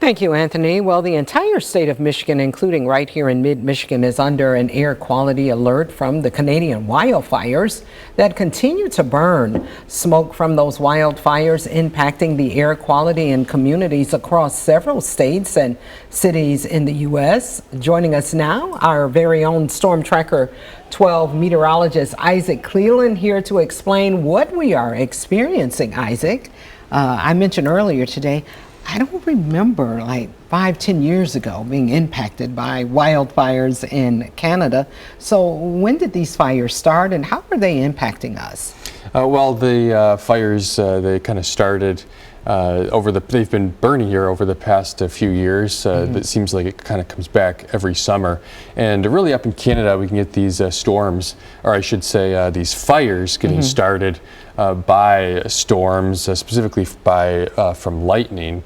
Thank you, Anthony. Well, the entire state of Michigan, including right here in mid-Michigan, is under an air quality alert from the Canadian wildfires that continue to burn. Smoke from those wildfires impacting the air quality in communities across several states and cities in the U.S. Joining us now, our very own Storm Tracker 12 meteorologist Isaac Cleland, here to explain what we are experiencing. Isaac, I mentioned earlier today, I don't remember like 5-10 years ago being impacted by wildfires in Canada. So when did these fires start and how are they impacting us? Well, the fires, they kind of started they've been burning here over the past few years. It seems like it kind of comes back every summer. And really up in Canada, we can get these storms, or I should say these fires getting started by storms, specifically from lightning.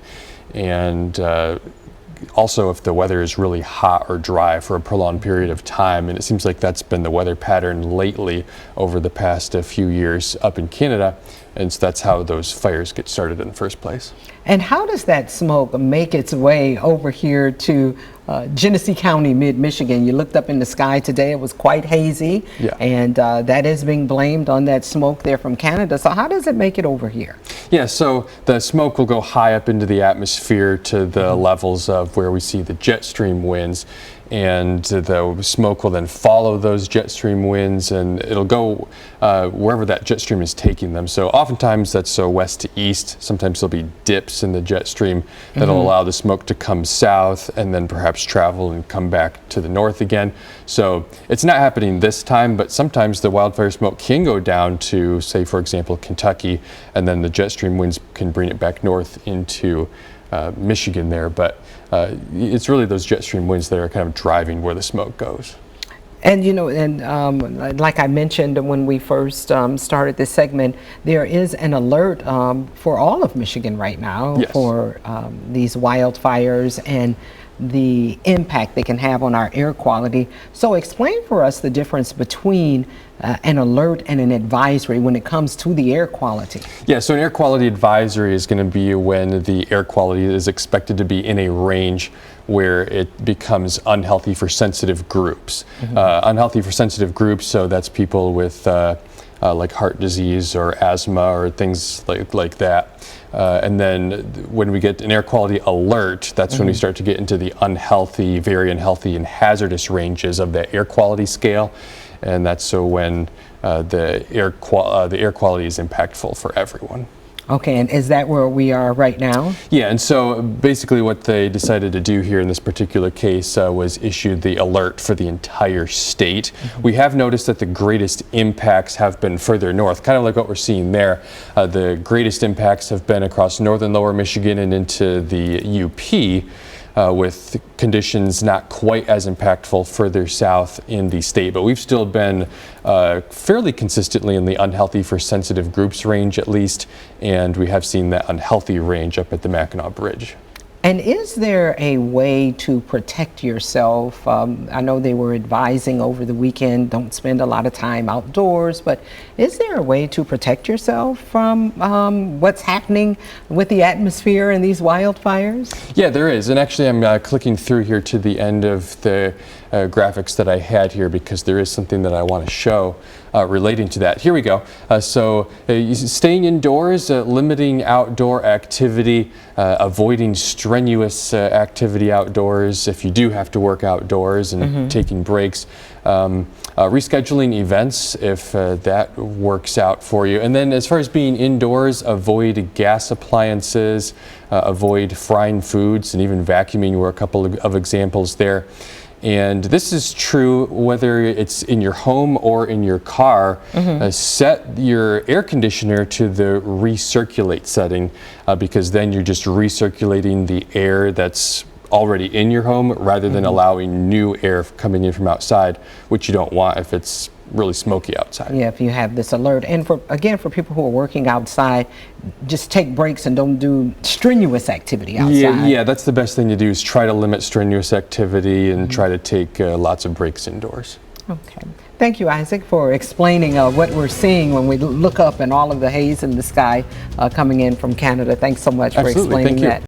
And also if the weather is really hot or dry for a prolonged period of time. And it seems like that's been the weather pattern lately over the past few years up in Canada. And so that's how those fires get started in the first place. And how does that smoke make its way over here to Genesee County, mid-Michigan? You looked up in the sky today, it was quite hazy, and that is being blamed on that smoke there from Canada. So how does it make it over here? Yeah, so the smoke will go high up into the atmosphere to the levels of where we see the jet stream winds. And the smoke will then follow those jet stream winds, and it'll go wherever that jet stream is taking them. So oftentimes that's west to east. Sometimes there'll be dips in the jet stream that'll allow the smoke to come south and then perhaps travel and come back to the north again. So it's not happening this time, but sometimes the wildfire smoke can go down to, say, for example, Kentucky, and then the jet stream winds can bring it back north into Michigan there, but it's really those jet stream winds that are kind of driving where the smoke goes. And you know, and like I mentioned when we first started this segment, there is an alert for all of Michigan right now for these wildfires and the impact they can have on our air quality. So explain for us the difference between an alert and an advisory when it comes to the air quality. Yeah, so an air quality advisory is going to be when the air quality is expected to be in a range where it becomes unhealthy for sensitive groups. Unhealthy for sensitive groups, so that's people with like heart disease or asthma or things like that. And then when we get an air quality alert, that's when we start to get into the unhealthy, very unhealthy and hazardous ranges of the air quality scale. And that's so when the air quality is impactful for everyone. Okay, and is that where we are right now? Yeah, and so basically what they decided to do here in this particular case was issue the alert for the entire state. We have noticed that the greatest impacts have been further north, kind of like what we're seeing there. The greatest impacts have been across northern lower Michigan and into the UP. With conditions not quite as impactful further south in the state. But we've still been fairly consistently in the unhealthy for sensitive groups range at least, and we have seen that unhealthy range up at the Mackinac Bridge. And is there a way to protect yourself? I know they were advising over the weekend, don't spend a lot of time outdoors, but is there a way to protect yourself from what's happening with the atmosphere and these wildfires? Yeah, there is. And actually I'm clicking through here to the end of the graphics that I had here because there is something that I want to show relating to that. Here we go. So staying indoors, limiting outdoor activity, avoiding strenuous activity outdoors if you do have to work outdoors, and taking breaks, rescheduling events if that works out for you. And then as far as being indoors, avoid gas appliances, avoid frying foods, and even vacuuming were a couple of examples there. And this is true whether it's in your home or in your car. Set your air conditioner to the recirculate setting because then you're just recirculating the air that's already in your home rather than allowing new air coming in from outside, which you don't want if it's really smoky outside. Yeah, if you have this alert. And for people who are working outside, just take breaks and don't do strenuous activity outside. Yeah, that's the best thing to do is try to limit strenuous activity and try to take lots of breaks indoors. Okay. Thank you, Isaac, for explaining what we're seeing when we look up and all of the haze in the sky coming in from Canada. Thanks so much for explaining that.